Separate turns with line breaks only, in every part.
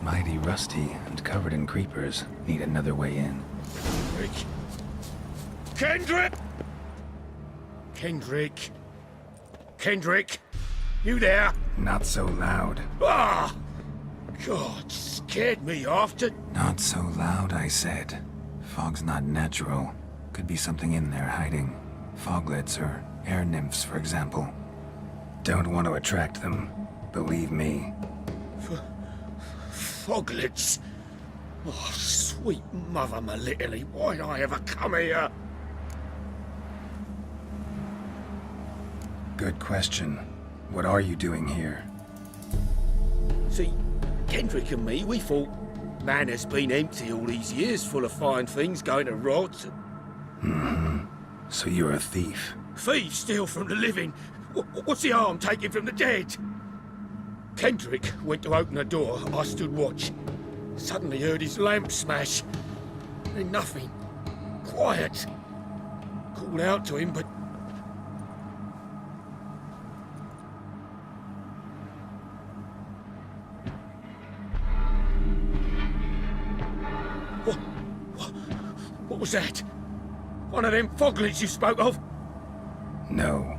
Mighty rusty and covered in creepers. Need another way in.
Kendrick! Kendrick! Kendrick! Kendrick! You there?
Not so loud.
Ah! God, scared me after...
Not so loud, I said. Fog's not natural. Could be something in there hiding. Foglets or air nymphs, for example. Don't want to attract them. Believe me.
Foglets? Oh, sweet mother Melitele, why'd I ever come here?
Good question. What are you doing here?
See, Kendrick and me, we thought man has been empty all these years, full of fine things going to rot.
Mm-hmm. So you're a thief?
Thieves steal from the living. What's the harm taking from the dead? Kendrick went to open the door. I stood watch. Suddenly heard his lamp smash. Then nothing. Quiet. Called out to him, but... What was that? One of them foglets you spoke of?
No.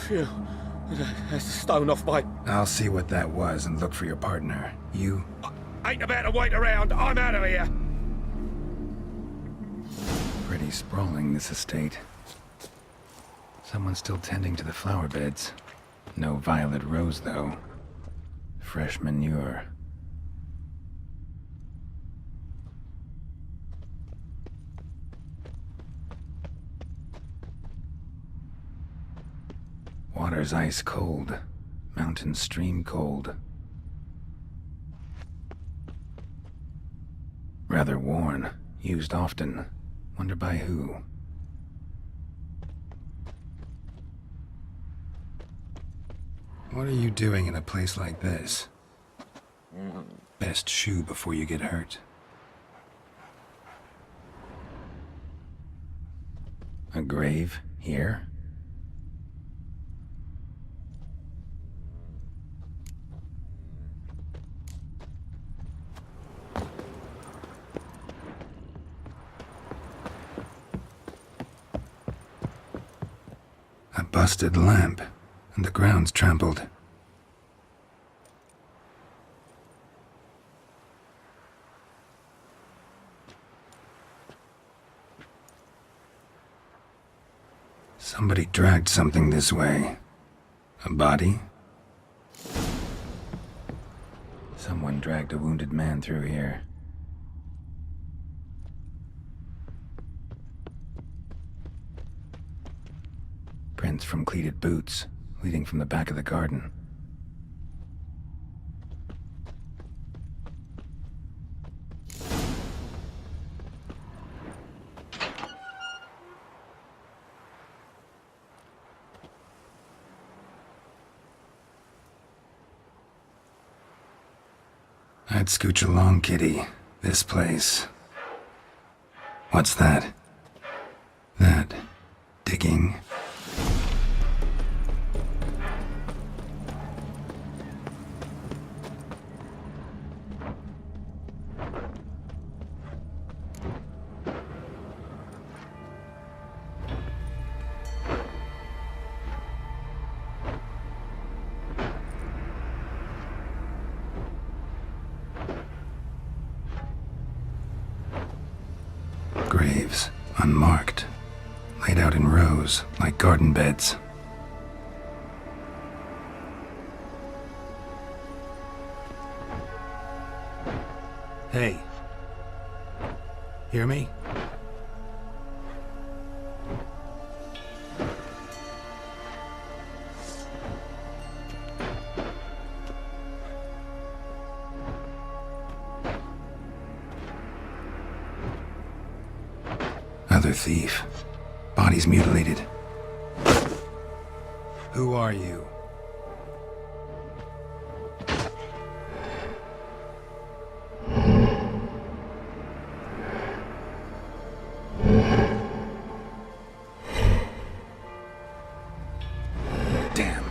Phew. That's the stone off my...
I'll see what that was and look for your partner. You?
I ain't about to wait around. I'm out of here.
Pretty sprawling, this estate. Someone's still tending to the flower beds. No violet rose, though. Fresh manure. Water's ice cold. Mountain stream cold. Rather worn. Used often. Wonder by who. What are you doing in a place like this? Best shoe before you get hurt. A grave here? A busted lamp, and the ground's trampled. Somebody dragged something this way. A body? Someone dragged a wounded man through here. Prints from cleated boots, leading from the back of the garden. I'd scooch along, kitty. This place. What's that? That. Digging. Graves, unmarked, laid out in rows like garden beds. Hey. Hear me? Another thief. Body's mutilated. Who are you? Damn.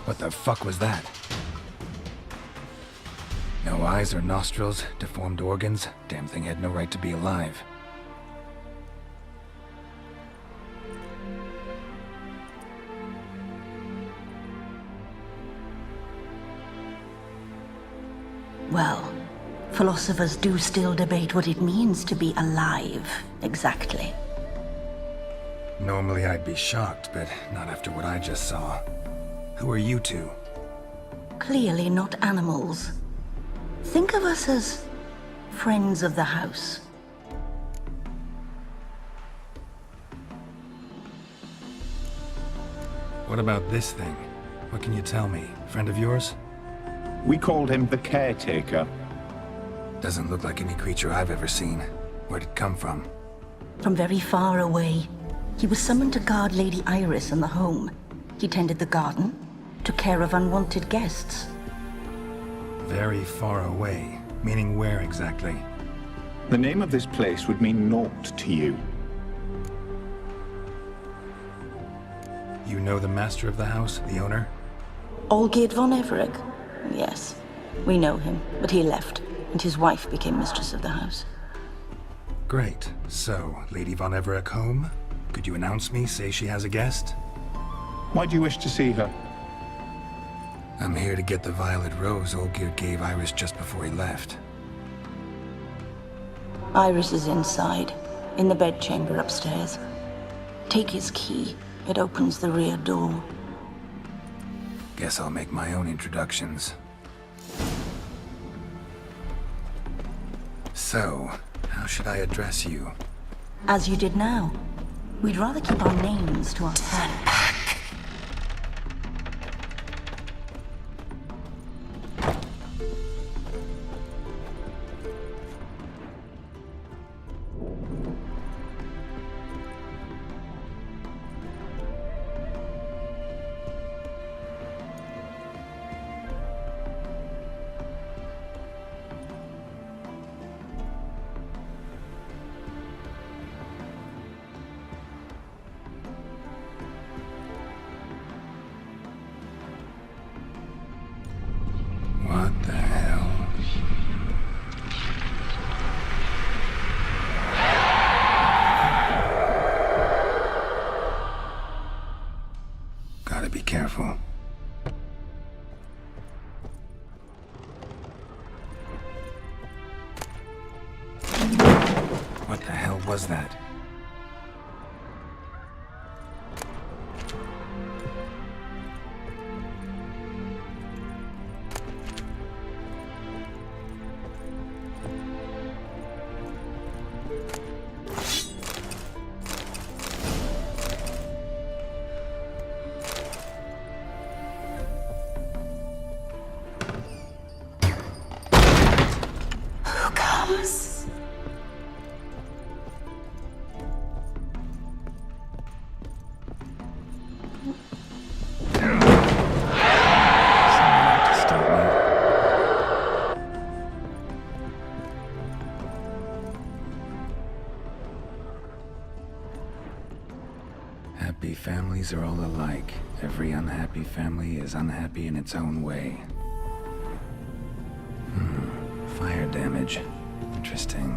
What the fuck was that? No eyes or nostrils, deformed organs. Damn thing had no right to be alive.
Well, philosophers do still debate what it means to be alive, exactly.
Normally I'd be shocked, but not after what I just saw. Who are you two?
Clearly not animals. Think of us as friends of the house.
What about this thing? What can you tell me? Friend of yours?
We called him the Caretaker.
Doesn't look like any creature I've ever seen. Where'd it come from?
From very far away. He was summoned to guard Lady Iris and the home. He tended the garden, took care of unwanted guests.
Very far away. Meaning where exactly?
The name of this place would mean naught to you.
You know the master of the house, the owner?
Olgierd von Everec? Yes, we know him, but he left, and his wife became mistress of the house.
Great. So, Lady von Everec home? Could you announce me, say she has a guest?
Why do you wish to see her?
I'm here to get the violet rose Olgierd gave Iris just before he left.
Iris is inside, in the bedchamber upstairs. Take his key. It opens the rear door.
Guess I'll make my own introductions. So, how should I address you?
As you did now. We'd rather keep our names to ourselves.
What the hell? Gotta be careful. What the hell was that?
Who comes?
Someone out to stop me. Happy families are all alike. Every unhappy family is unhappy in its own way. Fire damage. Interesting.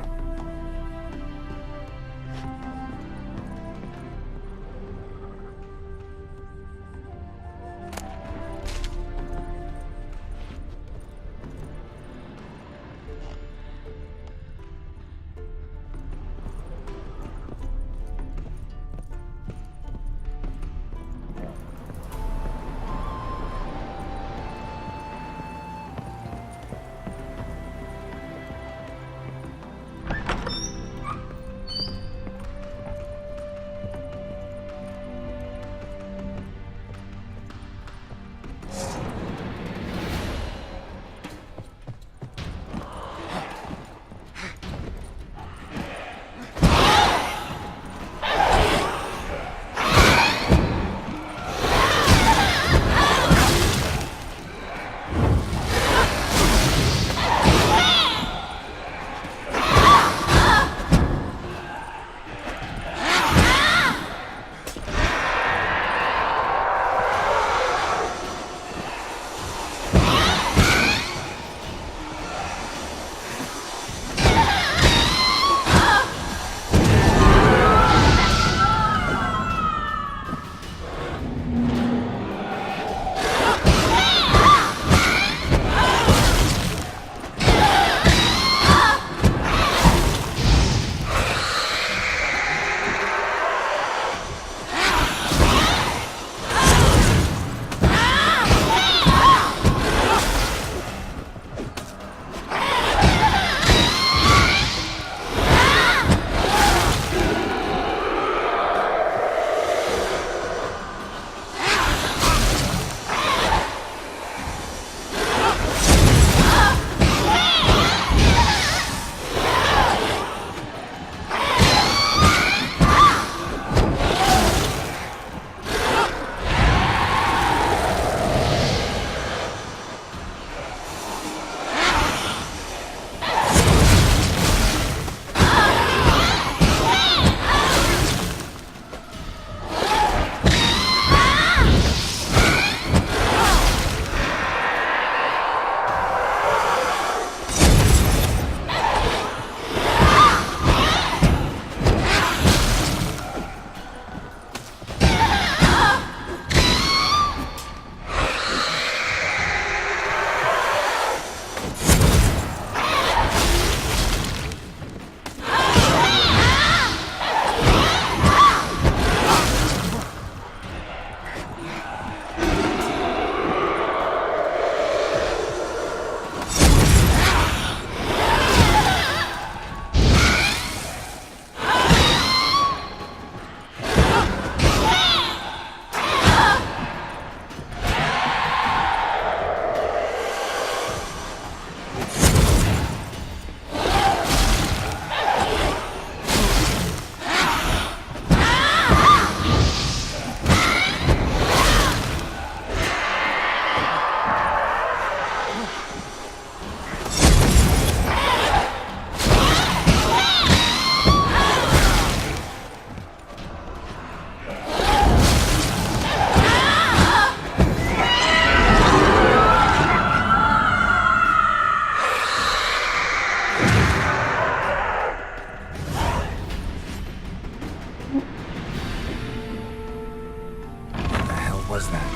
was that?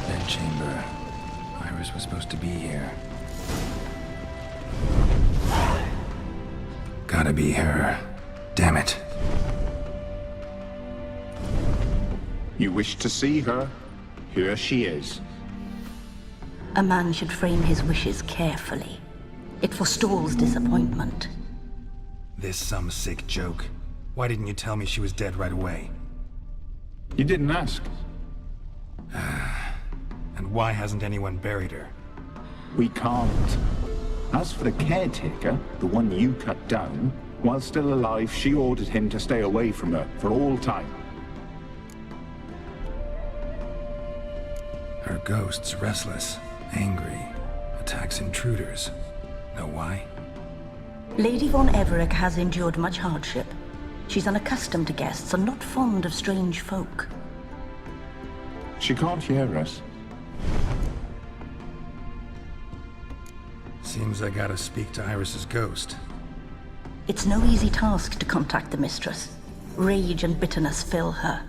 Bedchamber. Iris was supposed to be here. Gotta be her. Damn it.
You wish to see her? Here she is.
A man should frame his wishes carefully. It forestalls disappointment.
This some sick joke. Why didn't you tell me she was dead right away?
You didn't ask.
And why hasn't anyone buried her?
We can't. As for the caretaker, the one you cut down, while still alive, she ordered him to stay away from her for all time.
Her ghost's restless, angry, attacks intruders. Know why?
Lady von Everec has endured much hardship. She's unaccustomed to guests and not fond of strange folk.
She can't hear us.
Seems I gotta speak to Iris's ghost.
It's no easy task to contact the mistress. Rage and bitterness fill her.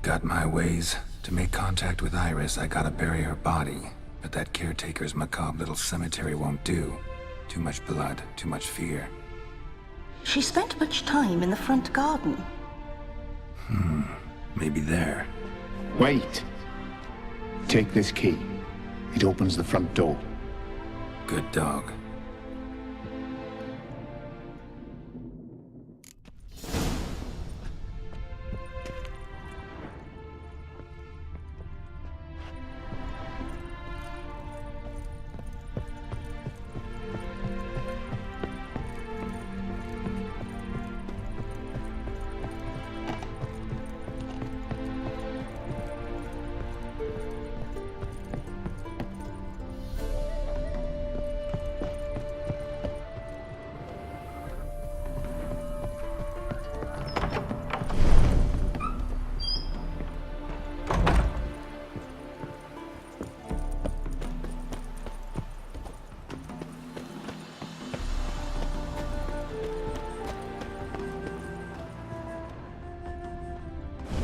Got my ways. To make contact with Iris, I gotta bury her body. But that caretaker's macabre little cemetery won't do. Too much blood, too much fear.
She spent much time in the front garden.
Maybe there.
Wait. Take this key. It opens the front door.
Good dog.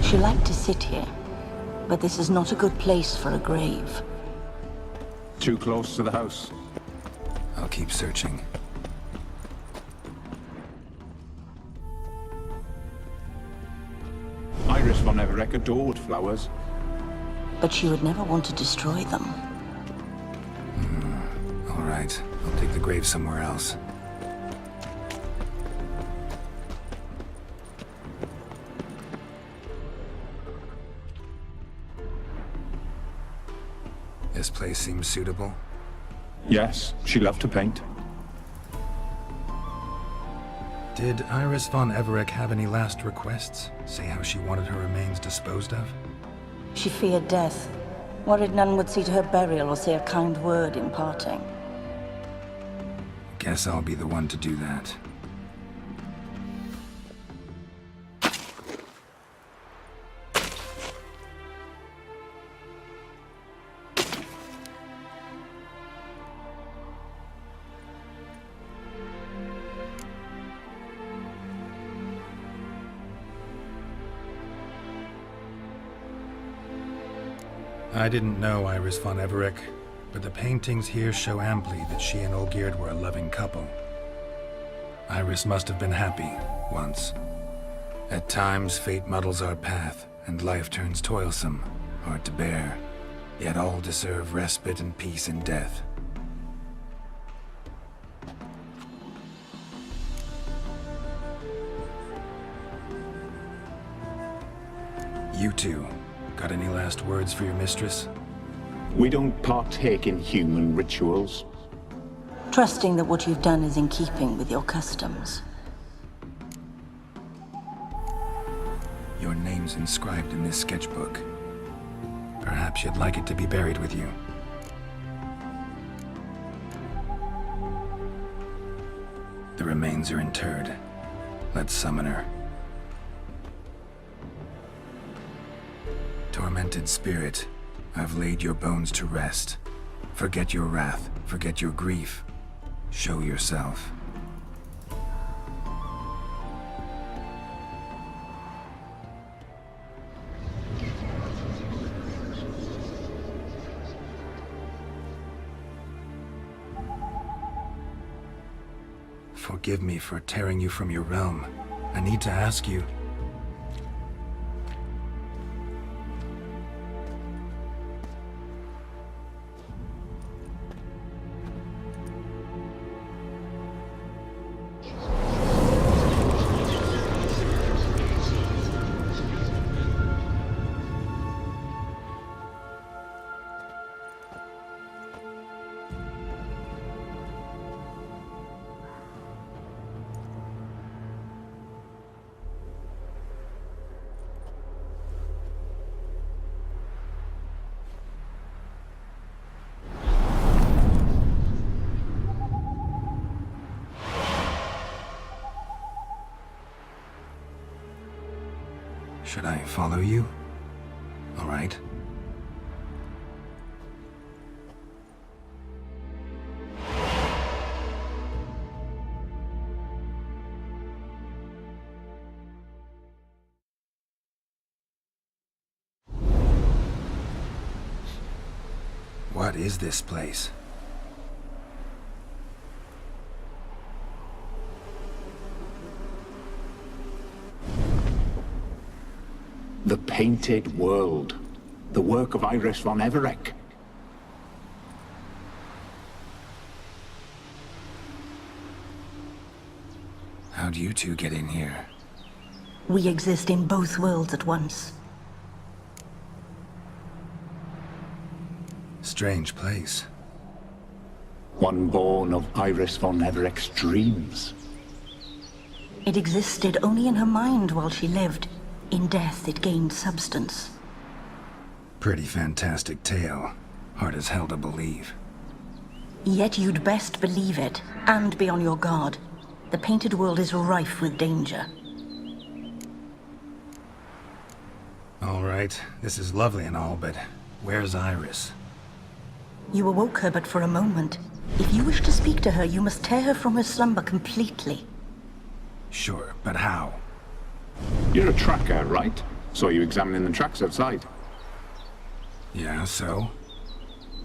She liked to sit here, but this is not a good place for a grave.
Too close to the house.
I'll keep searching.
Iris von Everec adored flowers.
But she would never want to destroy them.
All right, I'll take the grave somewhere else. This place seems suitable.
Yes, she loved to paint.
Did Iris von Everec have any last requests? Say how she wanted her remains disposed of?
She feared death, worried none would see to her burial or say a kind word in parting.
Guess I'll be the one to do that. I didn't know Iris von Everec, but the paintings here show amply that she and Olgierd were a loving couple. Iris must have been happy, once. At times, fate muddles our path, and life turns toilsome, hard to bear. Yet all deserve respite and peace in death. You two, got any last words for your mistress?
We don't partake in human rituals.
Trusting that what you've done is in keeping with your customs.
Your name's inscribed in this sketchbook. Perhaps you'd like it to be buried with you. The remains are interred. Let's summon her. Tormented spirit, I've laid your bones to rest. Forget your wrath, forget your grief. Show yourself. Forgive me for tearing you from your realm. I need to ask you... Should I follow you? All right. What is this place?
The Painted World. The work of Iris von Everec.
How'd you two get in here?
We exist in both worlds at once.
Strange place.
One born of Iris von Everec's dreams.
It existed only in her mind while she lived. In death, it gained substance.
Pretty fantastic tale. Hard as hell to believe.
Yet you'd best believe it, and be on your guard. The Painted World is rife with danger.
All right, this is lovely and all, but where's Iris?
You awoke her but for a moment. If you wish to speak to her, you must tear her from her slumber completely.
Sure, but how?
You're a tracker, right? Saw you examining the tracks outside.
Yeah, so?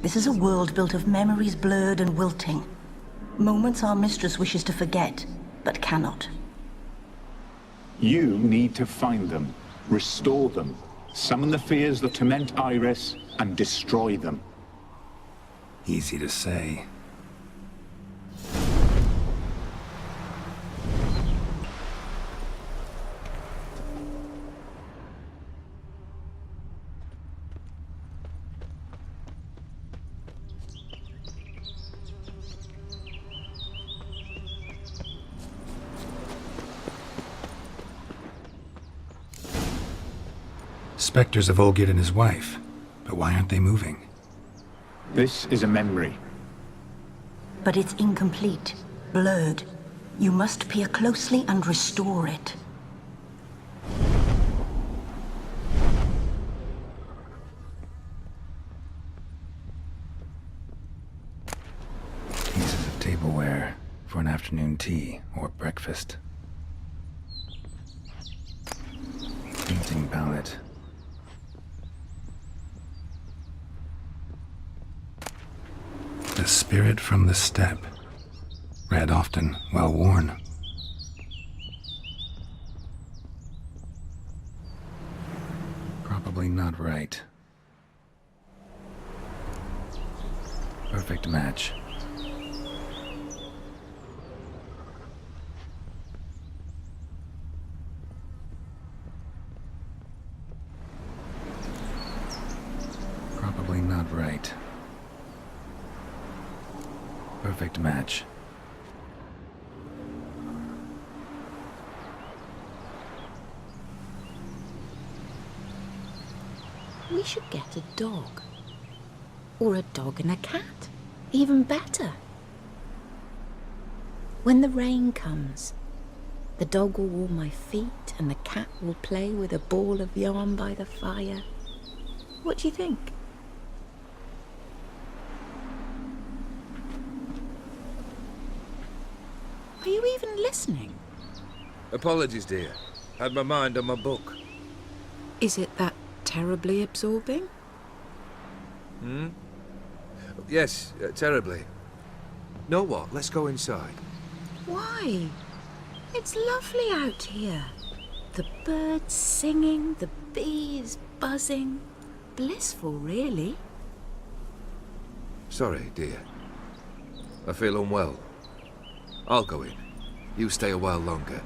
This is a world built of memories blurred and wilting. Moments our mistress wishes to forget, but cannot.
You need to find them, restore them, summon the fears that torment Iris, and destroy them.
Easy to say. Spectres of Olgierd and his wife. But why aren't they moving?
This is a memory.
But it's incomplete, blurred. You must peer closely and restore it.
Pieces of tableware for an afternoon tea or breakfast. Painting palette. The spirit from the steppe. Read often, well worn. Probably not right. Perfect match. Probably not right. Perfect match.
We should get a dog. Or a dog and a cat. Even better. When the rain comes, the dog will warm my feet and the cat will play with a ball of yarn by the fire. What do you think? Are you even listening?
Apologies, dear. Had my mind on my book.
Is it that terribly absorbing?
Yes, terribly. Know what? Let's go inside.
Why? It's lovely out here. The birds singing, the bees buzzing. Blissful, really.
Sorry, dear. I feel unwell. I'll go in. You stay a while longer.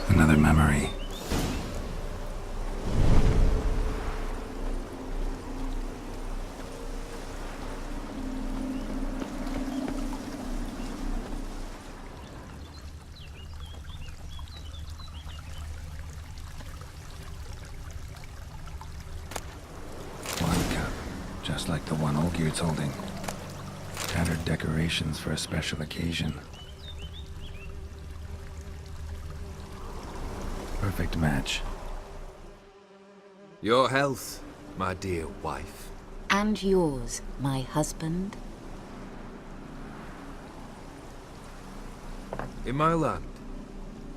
Another memory. One cup, just like the one Olgerd's holding. Tattered decorations for a special occasion. Perfect match.
Your health, my dear wife.
And yours, my husband.
In my land,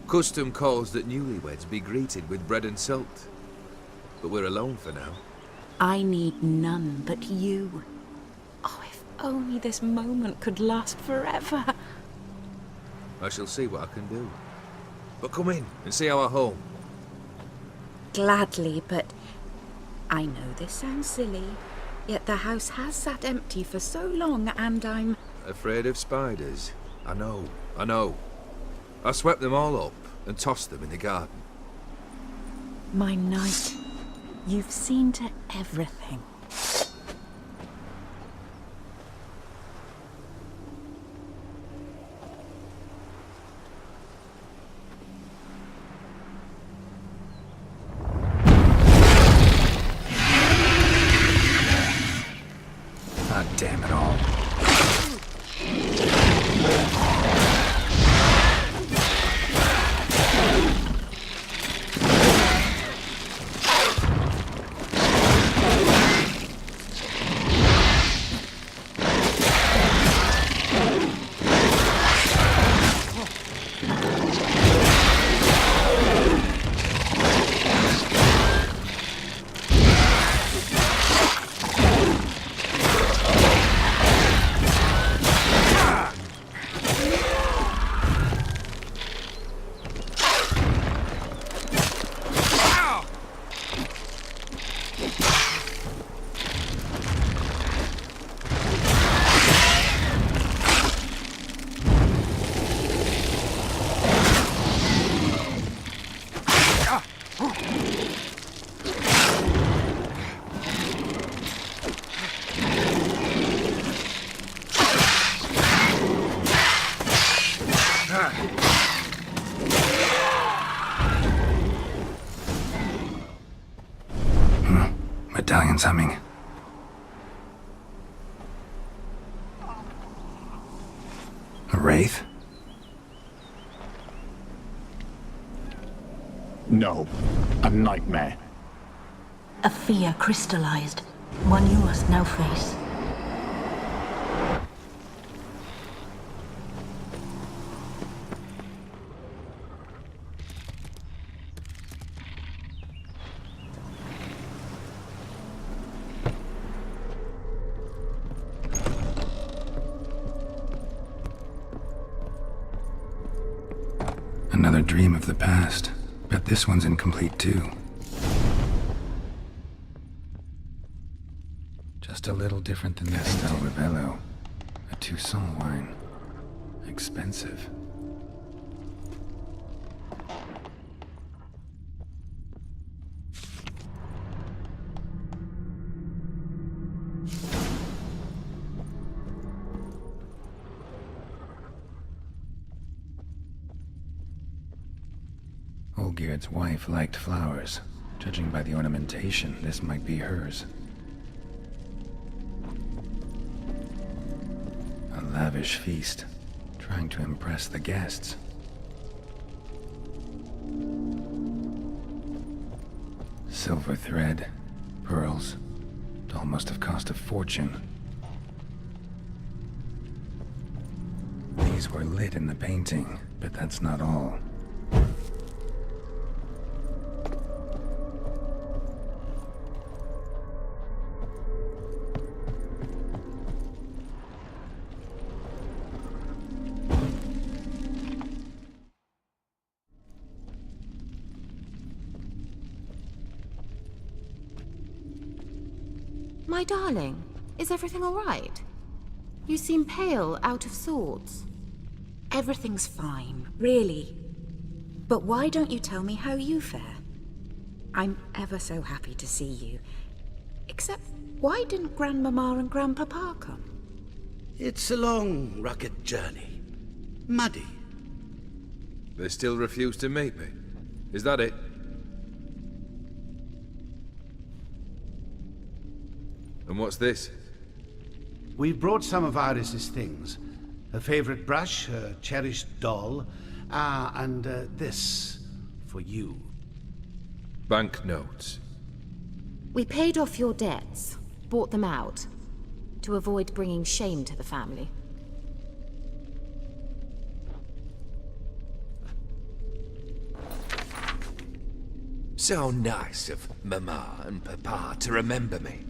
custom calls that newlyweds be greeted with bread and salt. But we're alone for now.
I need none but you. Oh, if only this moment could last forever.
I shall see what I can do. But come in and see our home.
Gladly, but I know this sounds silly, yet the house has sat empty for so long and I'm...
Afraid of spiders? I know. I swept them all up and tossed them in the garden.
My knight, you've seen to everything.
Ah, damn it all. Medallion's humming. A wraith?
No, a nightmare.
A fear crystallized, one you must now face.
Another dream of the past. Bet this one's incomplete too. Just a little different than that. Castel Rebello. A Toussaint wine. Expensive. Olgierd's wife liked flowers. Judging by the ornamentation, this might be hers. A lavish feast, trying to impress the guests. Silver thread, pearls. Doll must have cost a fortune. These were lit in the painting, but that's not all.
My darling, is everything all right? You seem pale, out of sorts.
Everything's fine, really. But why don't you tell me how you fare? I'm ever so happy to see you. Except, why didn't Grandmama and Grandpapa come?
It's a long, rugged journey. Muddy.
They still refuse to meet me. Is that it? And what's this?
We've brought some of Iris's things. Her favorite brush, her cherished doll, and this for you.
Banknotes.
We paid off your debts, bought them out, to avoid bringing shame to the family.
So nice of Mama and Papa to remember me.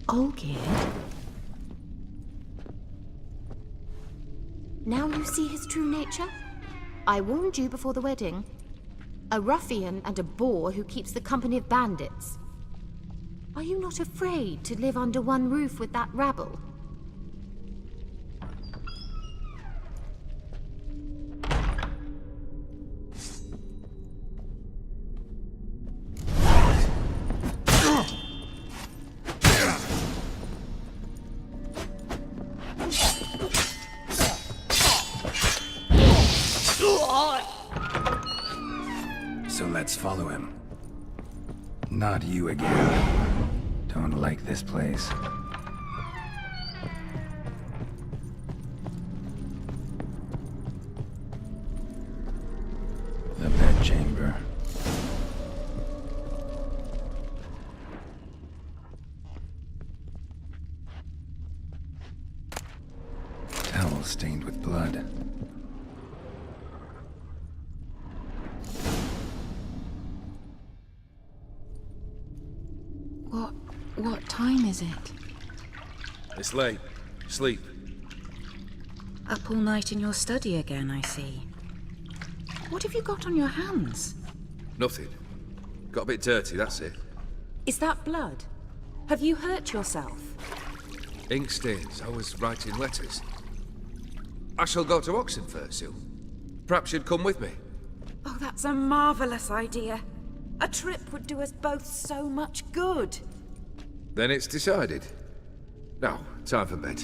Olgierd? Now you see his true nature? I warned you before the wedding. A ruffian and a boor who keeps the company of bandits. Are you not afraid to live under one roof with that rabble?
So let's follow him. Not you again. Don't like this place. The bedchamber. Towel stained with blood.
What time is it?
It's late. Sleep.
Up all night in your study again, I see. What have you got on your hands?
Nothing. Got a bit dirty, that's it.
Is that blood? Have you hurt yourself?
Ink stains. I was writing letters. I shall go to Oxenfurt soon. Perhaps you'd come with me.
Oh, that's a marvelous idea. A trip would do us both so much good.
Then it's decided. Now, time for bed.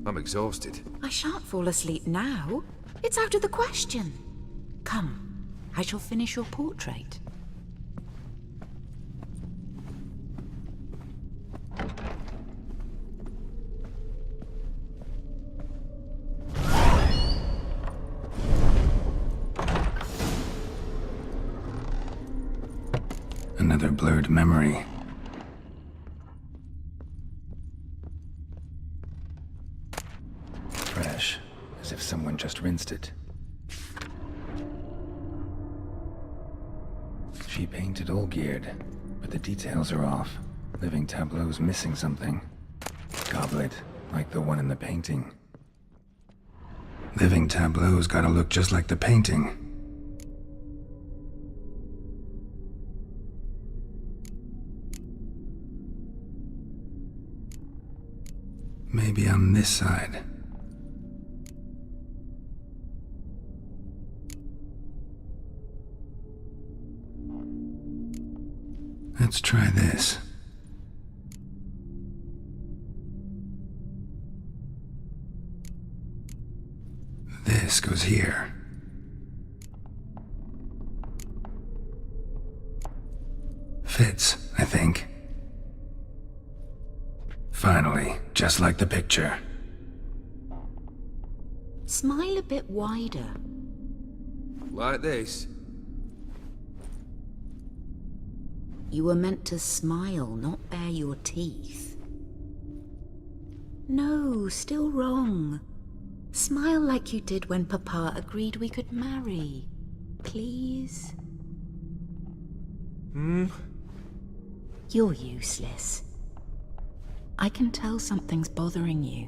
I'm exhausted.
I shan't fall asleep now. It's out of the question. Come, I shall finish your portrait.
Another blurred memory. Fresh, as if someone just rinsed it. She painted Olgierd, but the details are off. Living tableau's missing something. Goblet, like the one in the painting. Living tableau's gotta look just like the painting. Maybe on this side. Let's try this. This goes here. Fits, I think. Finally, just like the picture.
Smile a bit wider.
Like this?
You were meant to smile, not bare your teeth. No, still wrong. Smile like you did when Papa agreed we could marry. Please? You're useless. I can tell something's bothering you.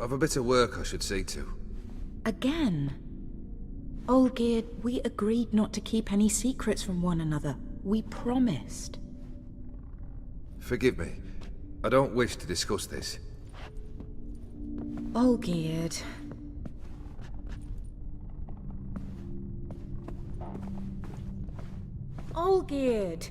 I've a bit of work I should see to.
Again? Olgierd, we agreed not to keep any secrets from one another. We promised.
Forgive me. I don't wish to discuss this.
Olgierd. Olgierd!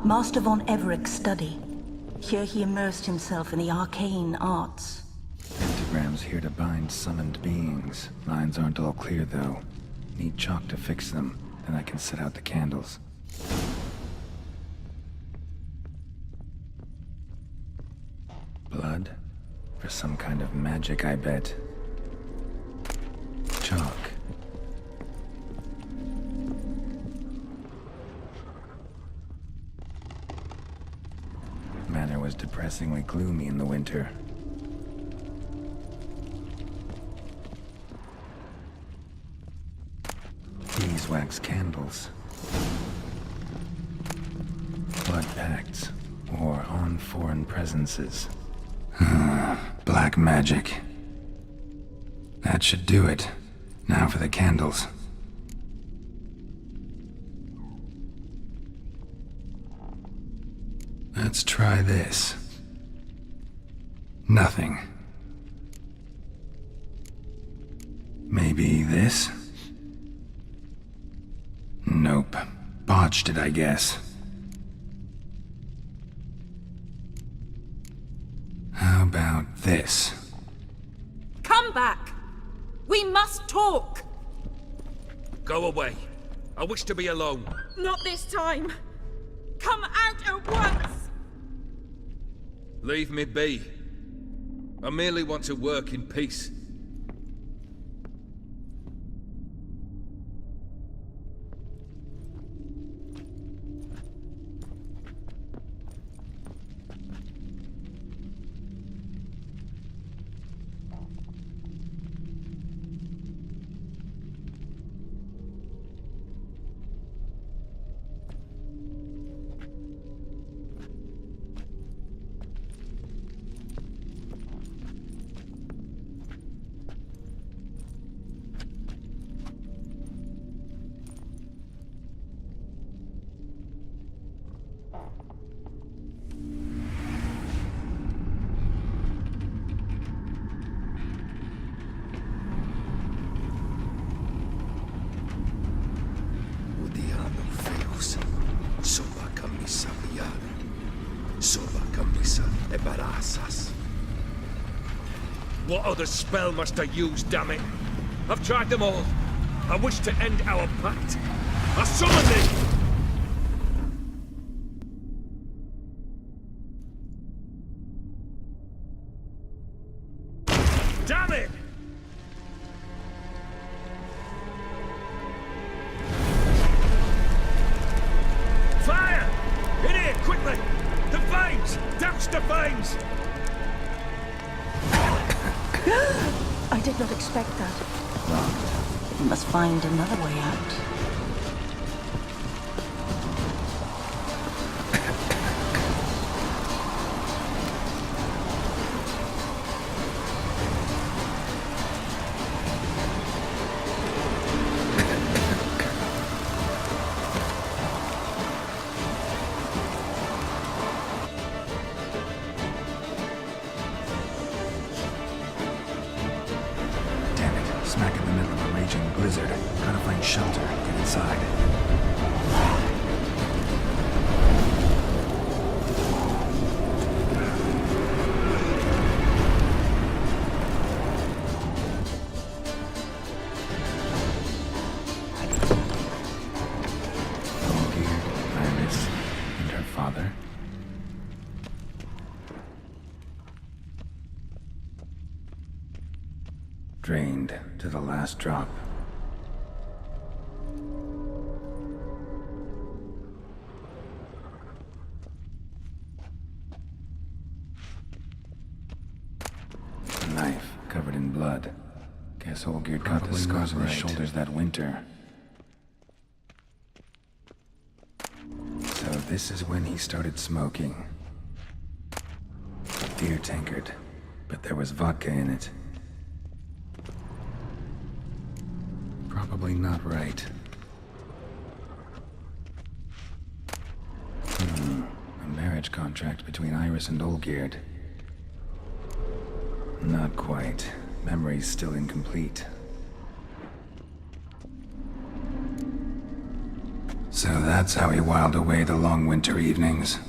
Master von Everek's study. Here he immersed himself in the arcane arts.
Pentagrams here to bind summoned beings. Lines aren't all clear, though. Need chalk to fix them, then I can set out the candles. Blood? For some kind of magic, I bet. Chalk. Manor was depressingly gloomy in the winter. Beeswax candles. Blood pacts, or on foreign presences. Black magic. That should do it. Now for the candles. Let's try this. Nothing. Maybe this? Nope. Botched it, I guess. How about this?
Come back! We must talk!
Go away. I wish to be alone.
Not this time! Come out at once!
Leave me be. I merely want to work in peace. What other spell must I use, damn it? I've tried them all. I wish to end our pact. I summon thee! Damn it! Fire! In here, quickly! The flames! Douse the flames!
I did not expect that. We must find another way out.
Smack in the middle of a raging blizzard. Gotta find shelter, get inside. Olgierd, Iris, and her father. Drained to the last drop. A knife covered in blood. Guess Olgierd got the scars on his shoulders that winter. So this is when he started smoking. Beer tankard, but there was vodka in it. Probably not right. A marriage contract between Iris and Olgierd. Not quite. Memory's still incomplete. So that's how he whiled away the long winter evenings.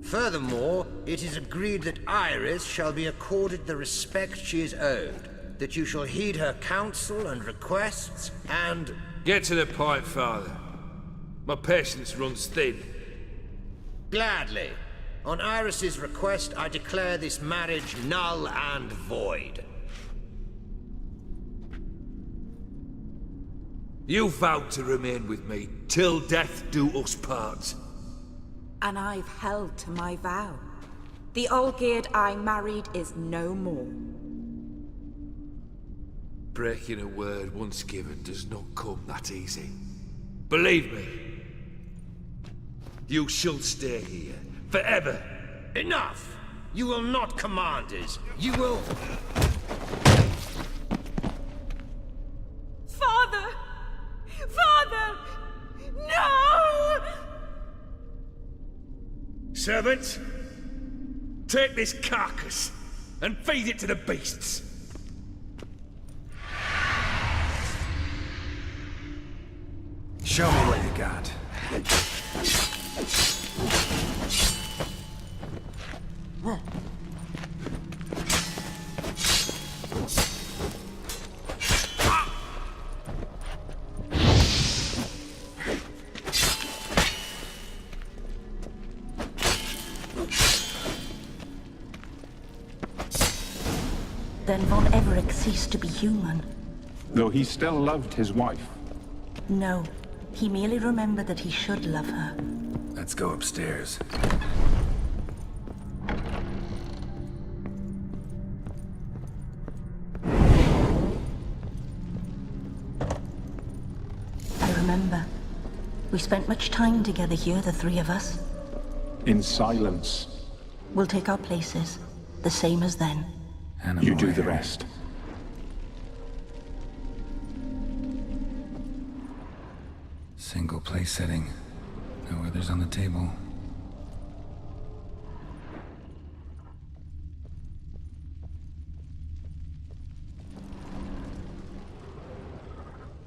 Furthermore, it is agreed that Iris shall be accorded the respect she is owed. That you shall heed her counsel and requests, and...
Get to the point, Father. My patience runs thin.
Gladly. On Iris's request, I declare this marriage null and void.
You vowed to remain with me till death do us part.
And I've held to my vow. The Olgierd I married is no more.
Breaking a word once given does not come that easy. Believe me. You shall stay here, forever.
Enough! You will not command us. You will...
Father! Father! No!
Servant, take this carcass and feed it to the beasts.
Show me what you got.
Then Von Everec ceased to be human.
Though he still loved his wife.
No, he merely remembered that he should love her.
Let's go upstairs.
I remember. We spent much time together here, the three of us.
In silence.
We'll take our places, the same as then.
You do the rest.
Single place setting. No others on the table.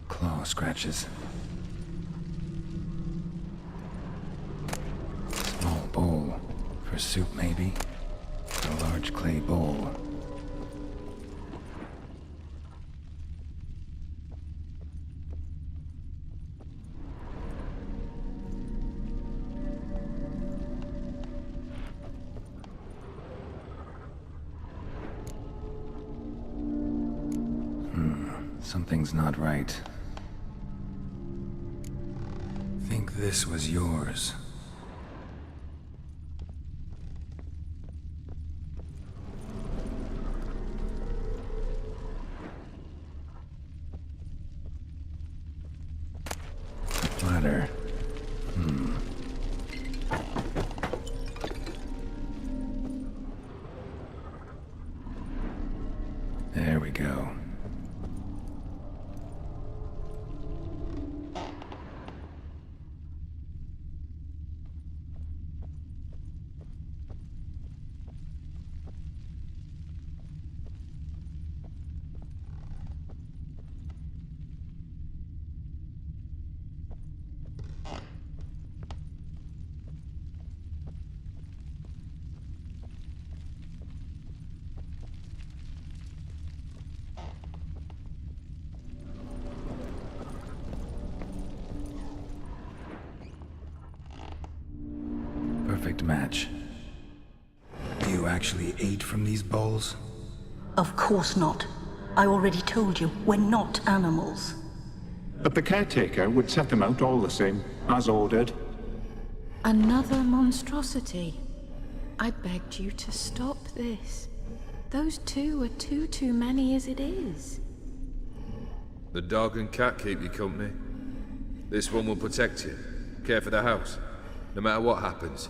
Claw scratches. Small bowl. For soup, maybe? A large large clay bowl. Something's not right. Think this was yours. Ladder. There we go. Perfect match. You actually ate from these bowls?
Of course not. I already told you, we're not animals.
But the caretaker would set them out all the same, as ordered.
Another monstrosity. I begged you to stop this. Those two are too many as it is.
The dog and cat keep you company. This one will protect you, care for the house, no matter what happens.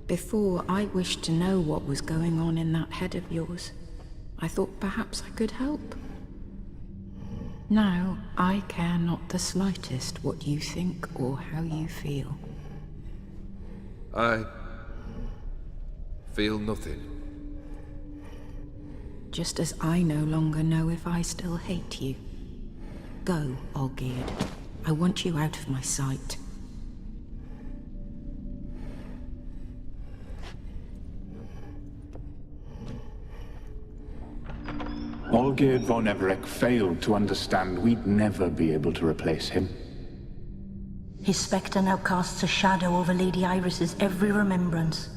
Before, I wished to know what was going on in that head of yours. I thought perhaps I could help. Now, I care not the slightest what you think or how you feel.
I feel nothing.
Just as I no longer know if I still hate you. Go, Olgierd. I want you out of my sight.
Olgierd von Everec failed to understand we'd never be able to replace him.
His spectre now casts a shadow over Lady Iris's every remembrance.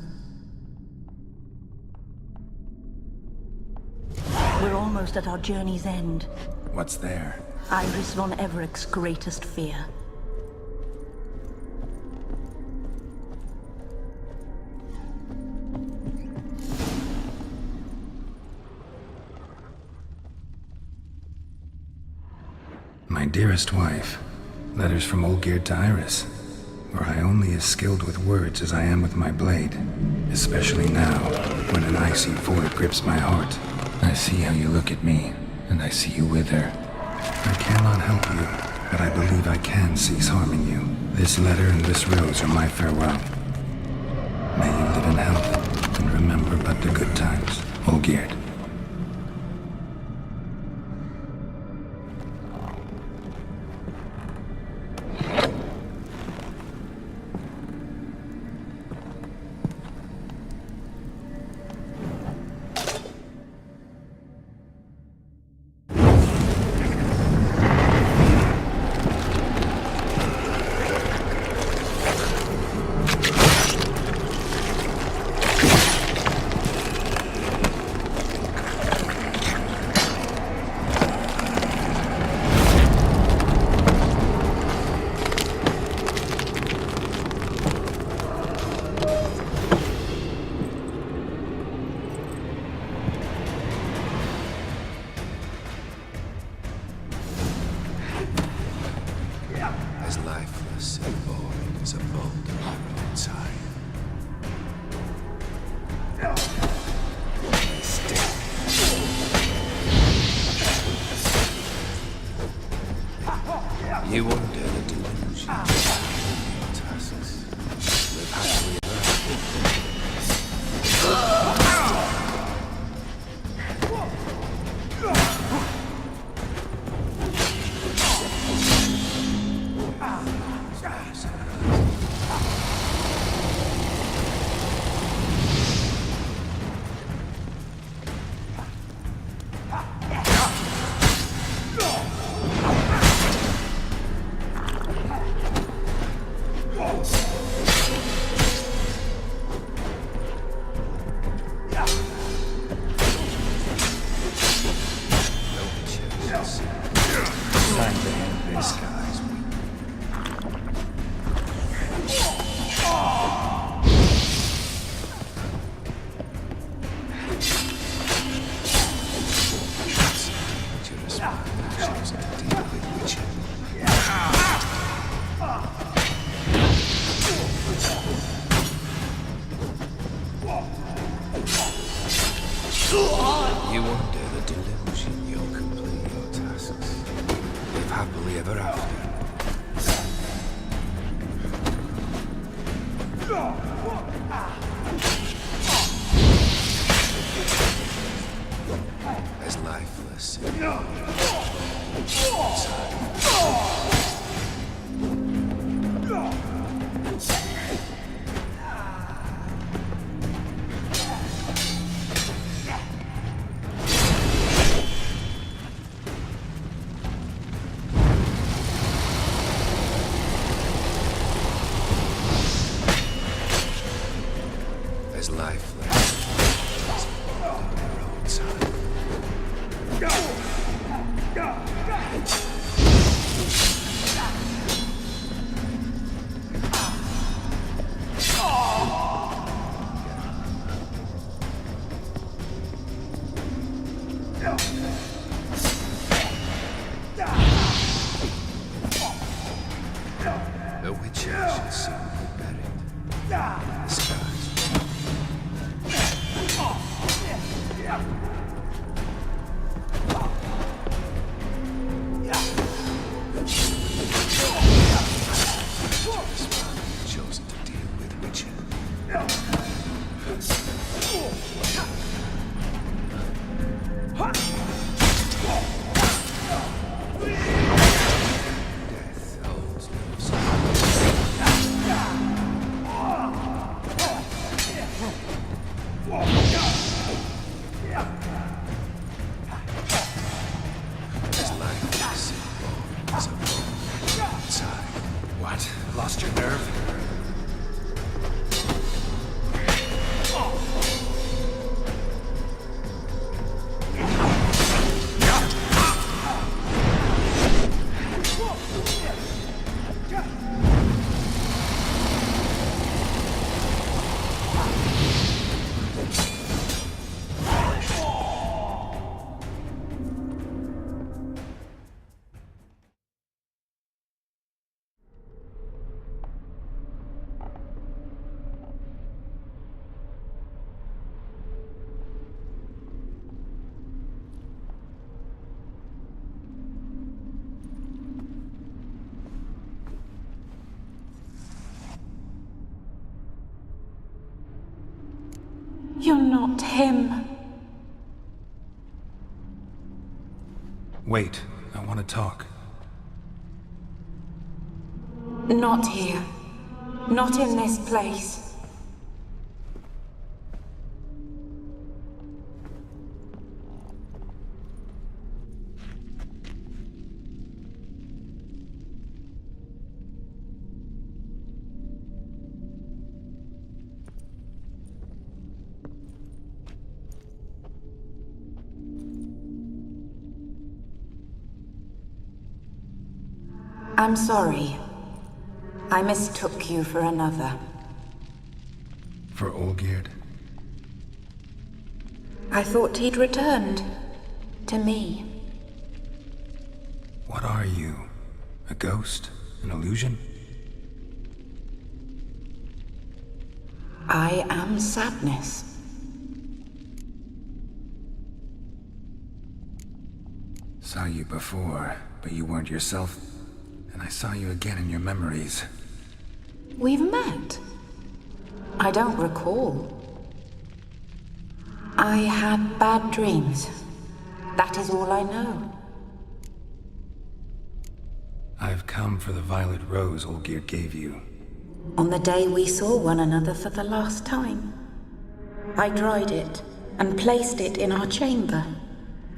We're almost at our journey's end.
What's there?
Iris von Everec's greatest fear.
My dearest wife, letters from Olgierd to Iris, were I only as skilled with words as I am with my blade, especially now, when an icy void grips my heart. I see how you look at me, and I see you wither. I cannot help you, but I believe I can cease harming you. This letter and this rose are my farewell. May you live in health, and remember but the good times, Olgierd.
As lifeless and void as a boulder inside. You wonder the delusion. Tusks. Live happily ever It's time to end this, guys. You under the delusion you'll complete your tasks. Live happily ever after. As lifeless. As lifeless as the roadside. The Witcher should soon be buried in the skies. Chosen to deal with Witcher. Death holds no As lifeless as a bone outside.
What? Lost your nerve?
You're not him.
Wait, I want to talk.
Not here. Not in this place. I'm sorry. I mistook you for another.
For Olgierd?
I thought he'd returned. To me.
What are you? A ghost? An illusion?
I am sadness.
Saw you before, but you weren't yourself. And I saw you again in your memories.
We've met. I don't recall. I had bad dreams. That is all I know.
I've come for the violet rose Olgierd gave you.
On the day we saw one another for the last time, I dried it and placed it in our chamber,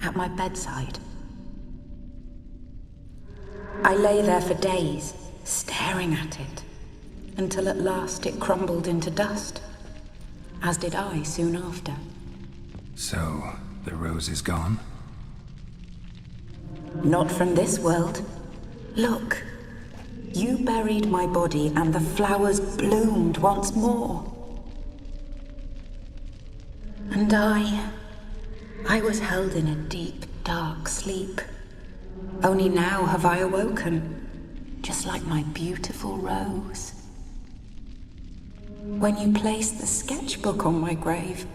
at my bedside. I lay there for days, staring at it, until at last it crumbled into dust, as did I soon after.
So, the rose is gone?
Not from this world. Look. You buried my body and the flowers bloomed once more. And I was held in a deep, dark sleep. Only now have I awoken, just like my beautiful rose. When you placed the sketchbook on my grave,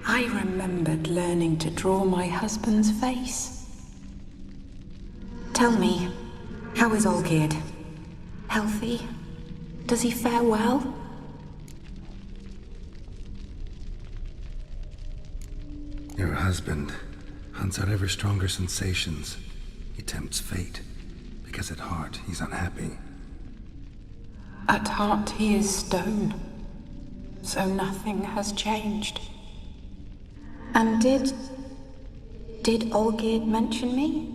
I remembered learning to draw my husband's face. Tell me, how is Olgierd? Healthy? Does he fare well?
Your husband hunts out ever stronger sensations. He tempts fate, because at heart he's unhappy.
At heart he is stone, so nothing has changed. And did Olgierd mention me?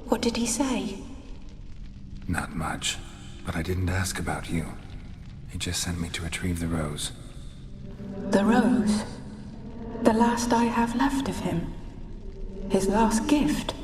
What did he say?
Not much, but I didn't ask about you. He just sent me to retrieve the rose.
The rose? The last I have left of him? His last gift?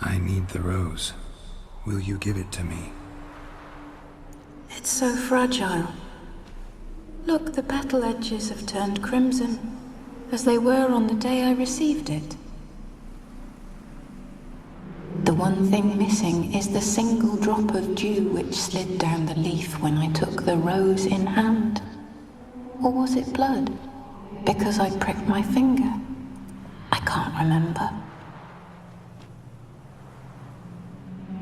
I need the rose. Will you give it to me?
It's so fragile. Look, the petal edges have turned crimson, as they were on the day I received it. The one thing missing is the single drop of dew which slid down the leaf when I took the rose in hand. Or was it blood? Because I pricked my finger? I can't remember.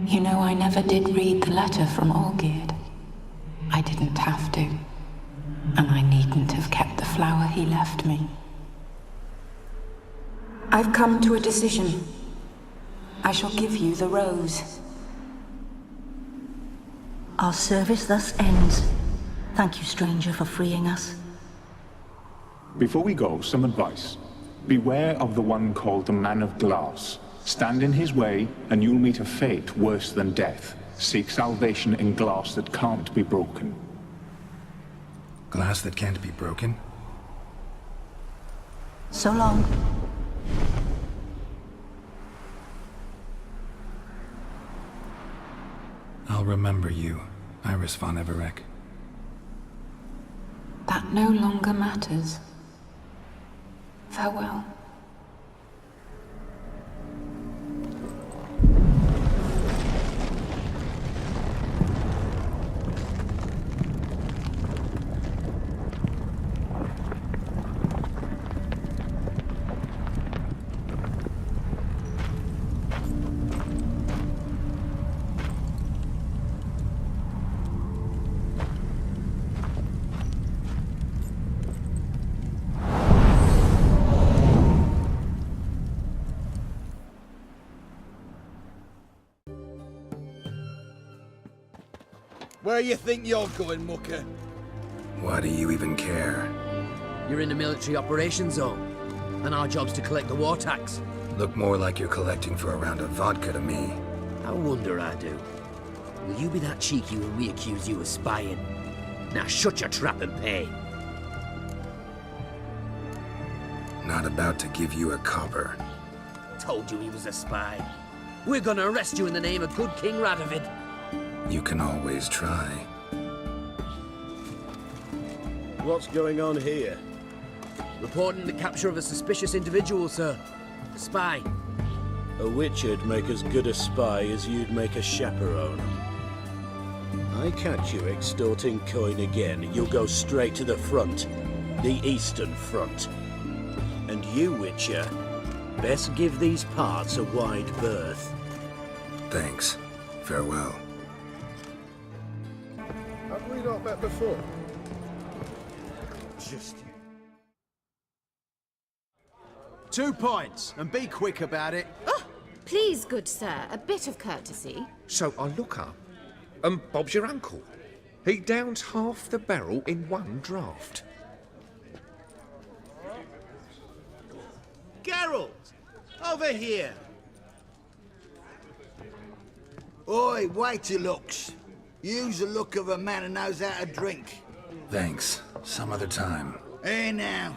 You know, I never did read the letter from Olgierd. I didn't have to. And I needn't have kept the flower he left me. I've come to a decision. I shall give you the rose.
Our service thus ends. Thank you, stranger, for freeing us.
Before we go, some advice. Beware of the one called the Man of Glass. Stand in his way, and you'll meet a fate worse than death. Seek salvation in glass that can't be broken.
Glass that can't be broken?
So long.
I'll remember you, Iris von Everec.
That no longer matters. Farewell.
Where you think you're going, mucker?
Why do you even care?
You're in the military operations zone, and our job's to collect the war tax.
Look more like you're collecting for a round of vodka to me.
I wonder I do. Will you be that cheeky when we accuse you of spying? Now shut your trap and pay.
Not about to give you a copper.
Told you he was a spy. We're gonna arrest you in the name of good King Radovid.
You can always try.
What's going on here?
Reporting the capture of a suspicious individual, sir. A spy.
A witcher'd make as good a spy as you'd make a chaperone. I catch you extorting coin again, you'll go straight to the front. The Eastern Front. And you, Witcher, best give these parts a wide berth.
Thanks. Farewell.
Have we not met before? Just
2 points, and be quick about it.
Oh, please, good sir, a bit of courtesy.
So I look up, and Bob's your uncle. He downs half the barrel in one draught.
Geralt! Over here!
Oi, wait your looks. Use the look of a man who knows how to drink.
Thanks. Some other time.
Here now.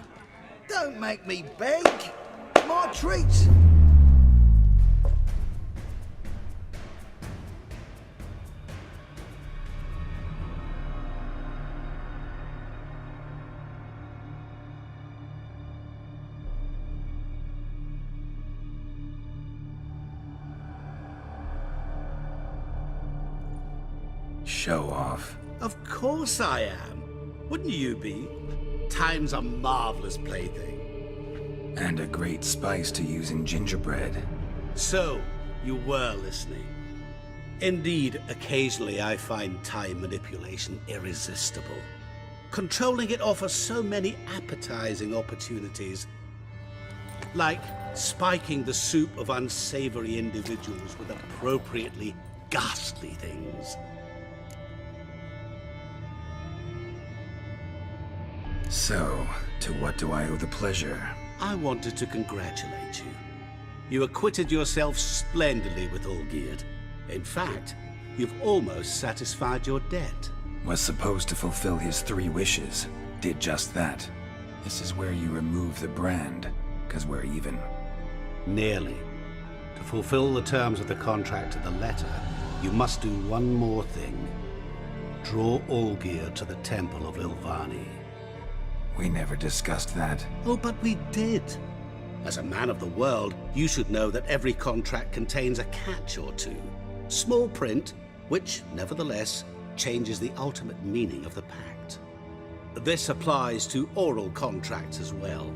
Don't make me beg. My treat.
Show off.
Of course I am. Wouldn't you be? Time's a marvelous plaything.
And a great spice to use in gingerbread.
So, you were listening. Indeed, occasionally I find time manipulation irresistible. Controlling it offers so many appetizing opportunities. Like spiking the soup of unsavory individuals with appropriately ghastly things.
So, to what do I owe the pleasure?
I wanted to congratulate you. You acquitted yourself splendidly with Olgierd. In fact, you've almost satisfied your debt.
Was supposed to fulfill his 3 wishes. Did just that. This is where you remove the brand, 'cause we're even.
Nearly. To fulfill the terms of the contract to the letter, you must do one more thing. Draw Olgierd to the Temple of Lilvani.
We never discussed that.
Oh, but we did. As a man of the world, you should know that every contract contains a catch or two. Small print, which, nevertheless, changes the ultimate meaning of the pact. This applies to oral contracts as well.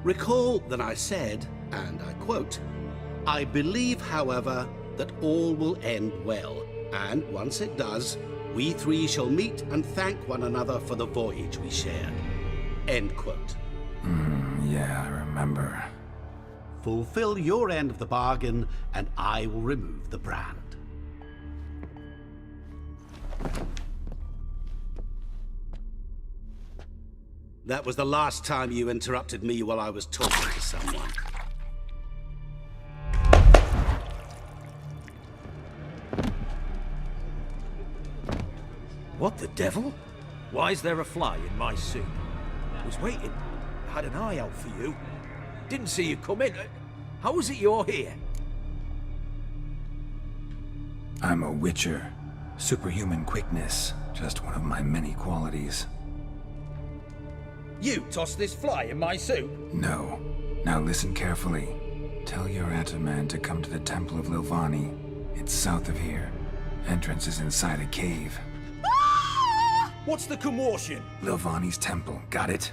Recall that I said, and I quote, "I believe, however, that all will end well, and once it does, we 3 shall meet and thank one another for the voyage we shared." End quote.
Yeah, I remember.
Fulfill your end of the bargain, and I will remove the brand. That was the last time you interrupted me while I was talking to someone.
What the devil? Why is there a fly in my soup? I was waiting. Had an eye out for you. Didn't see you come in. How is it you're here?
I'm a witcher. Superhuman quickness. Just one of my many qualities.
You tossed this fly in my soup?
No. Now listen carefully. Tell your Ataman to come to the Temple of Lilvani. It's south of here. Entrance is inside a cave.
What's the commotion?
Lilvani's temple. Got it?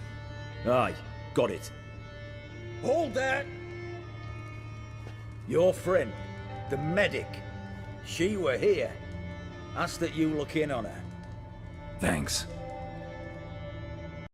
Aye, got it. Hold that! Your friend, the medic. She were here. Ask that you look in on her.
Thanks.